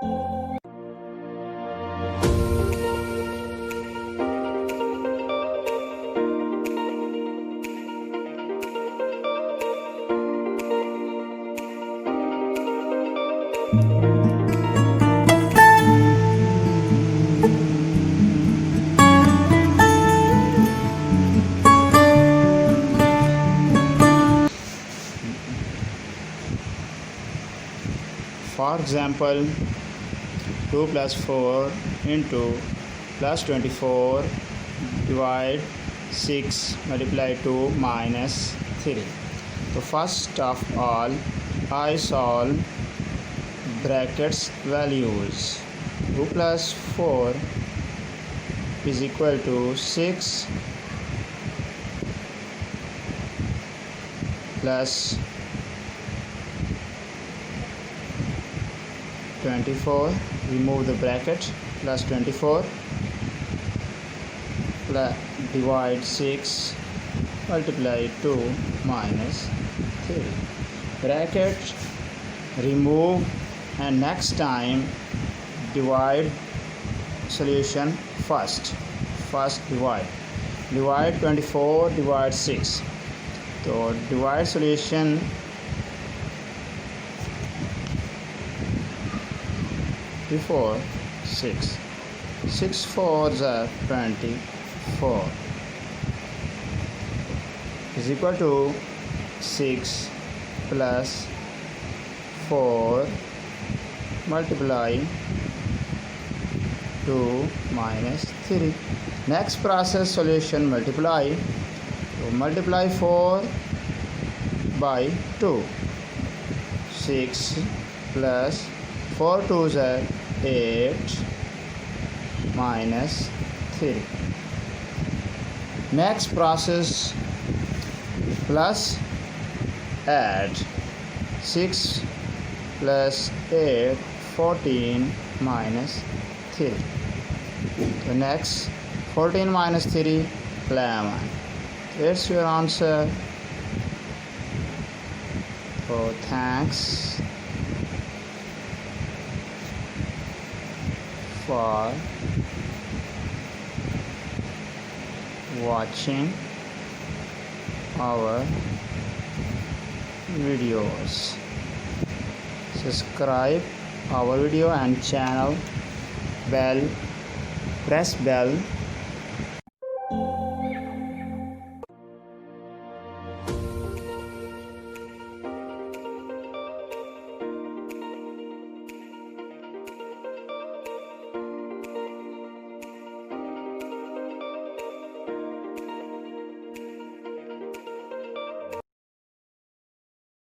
For example, 2 plus 4 into plus 24 divide 6 multiply 2 minus 3. So first of all, I solve brackets values. 2 plus 4 is equal to 6 plus 24, remove the bracket, plus 24 divide 6 multiply 2 minus 3. Bracket remove, and next time divide solution first divide 24 divide 6. So divide solution before 6. 6 4s are 24 is equal to 6 plus 4 multiply 2 minus 3. Next process solution multiply. So multiply 4 by 2. 6 plus 4 2s are 8 minus 3. Next process plus add 6 plus 8 14 minus 3. The next 14 minus 3 11. Here's your answer. So thanks for watching our videos. Subscribe our video and channel, press bell